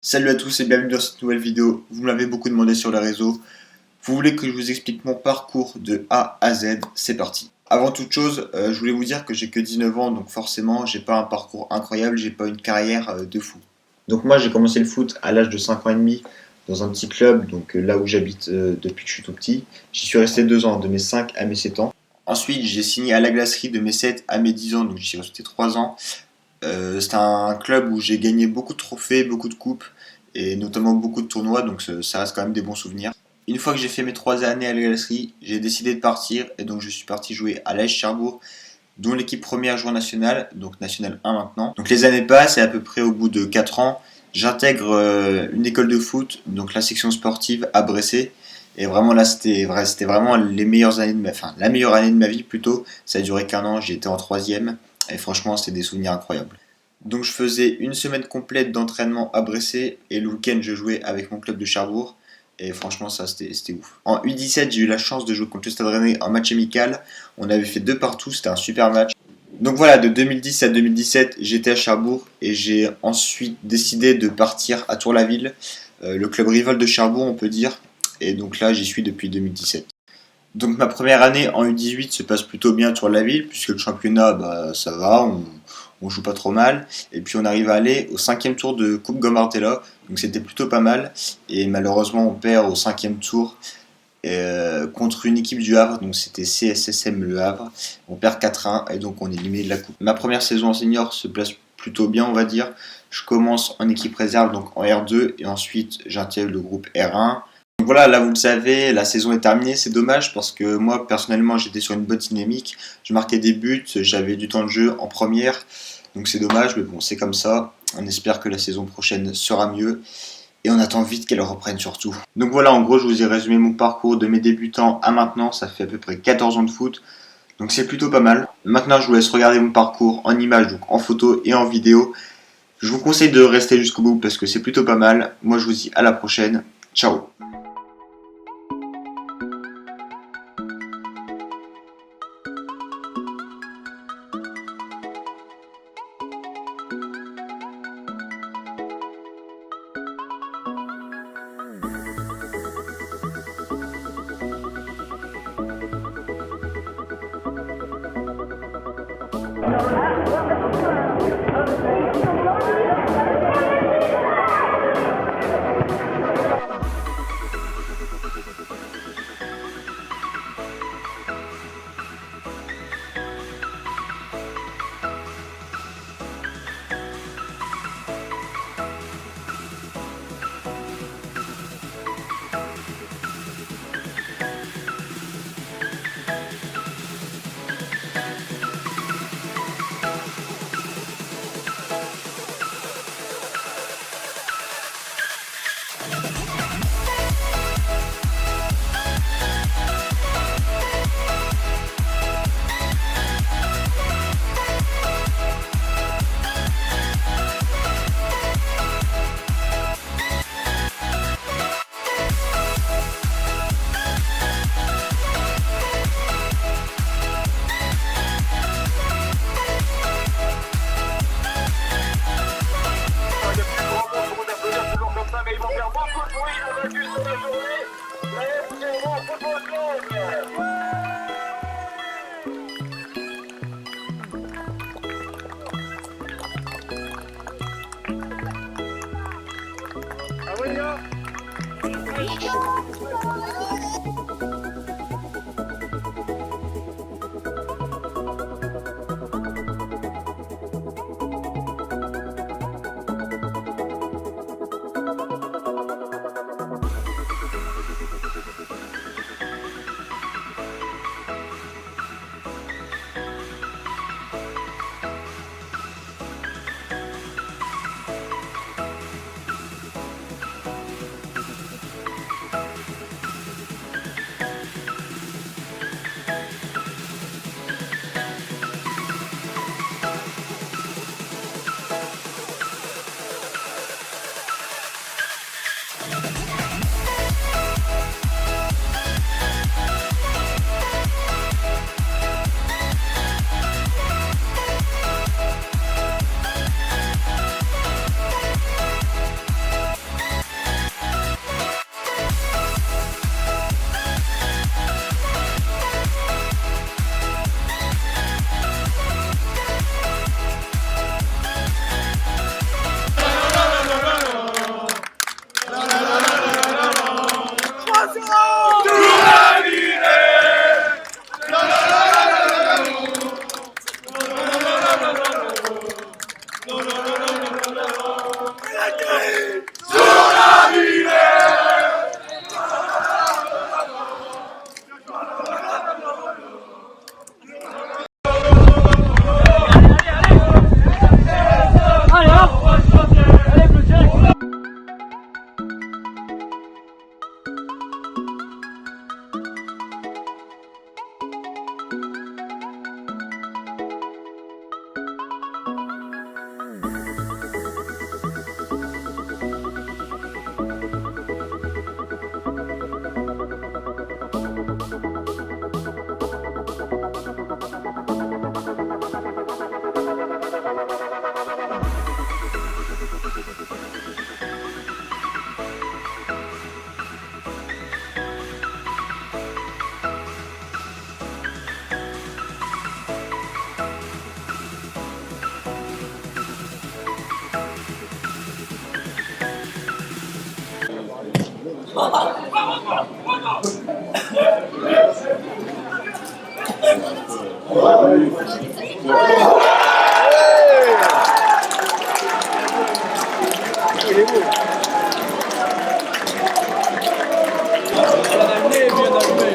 Salut à tous et bienvenue dans cette nouvelle vidéo. Vous me l'avez beaucoup demandé sur les réseaux. Vous voulez que je vous explique mon parcours de A à Z. C'est parti. Avant toute chose, je voulais vous dire que j'ai que 19 ans, donc forcément, j'ai pas un parcours incroyable, j'ai pas une carrière de fou. Donc moi, j'ai commencé le foot à l'âge de 5 ans et demi dans un petit club, donc là où j'habite depuis que je suis tout petit. J'y suis resté 2 ans, de mes 5 à mes 7 ans. Ensuite, j'ai signé à la glacerie de mes 7 à mes 10 ans, donc j'y suis resté 3 ans. C'est un club où j'ai gagné beaucoup de trophées, beaucoup de coupes et notamment beaucoup de tournois, donc ça reste quand même des bons souvenirs. Une fois que j'ai fait mes 3 années à la glacerie, j'ai décidé de partir et donc je suis parti jouer à l'AS Cherbourg, dont l'équipe première joue en nationale, donc nationale 1 maintenant. Donc les années passent et à peu près au bout de 4 ans, j'intègre une école de foot, donc la section sportive à Bressé. Et vraiment là, c'était vraiment les meilleures années de enfin la meilleure année de ma vie plutôt. Ça a duré qu'un an, j'étais en troisième. Et franchement, c'était des souvenirs incroyables. Donc je faisais une semaine complète d'entraînement à Bressé et le week-end je jouais avec mon club de Cherbourg. Et franchement, ça c'était ouf. En U17, j'ai eu la chance de jouer contre le Stade Rennais en match amical. On avait fait 2 partout, c'était un super match. Donc voilà, de 2010 à 2017, j'étais à Cherbourg et j'ai ensuite décidé de partir à Tour-la-Ville, le club rival de Cherbourg, on peut dire. Et donc là, j'y suis depuis 2017. Donc ma première année en U18 se passe plutôt bien sur la ville, puisque le championnat, ça va, on joue pas trop mal. Et puis on arrive à aller au 5e tour de Coupe Gambardella, donc c'était plutôt pas mal. Et malheureusement on perd au 5e tour contre une équipe du Havre, donc c'était CSSM Le Havre. On perd 4-1 et donc on est éliminé de la coupe. Ma première saison en senior se place plutôt bien, on va dire. Je commence en équipe réserve, donc en R2, et ensuite j'intègre le groupe R1. Donc voilà, là vous le savez, la saison est terminée, c'est dommage parce que moi personnellement j'étais sur une bonne dynamique, je marquais des buts, j'avais du temps de jeu en première, donc c'est dommage, mais bon c'est comme ça, on espère que la saison prochaine sera mieux et on attend vite qu'elle reprenne surtout. Donc voilà, en gros je vous ai résumé mon parcours de mes débutants à maintenant, ça fait à peu près 14 ans de foot, donc c'est plutôt pas mal. Maintenant je vous laisse regarder mon parcours en images, donc en photo et en vidéo. Je vous conseille de rester jusqu'au bout parce que c'est plutôt pas mal. Moi je vous dis à la prochaine, ciao. Il est beau. Bien allumé, bien allumé.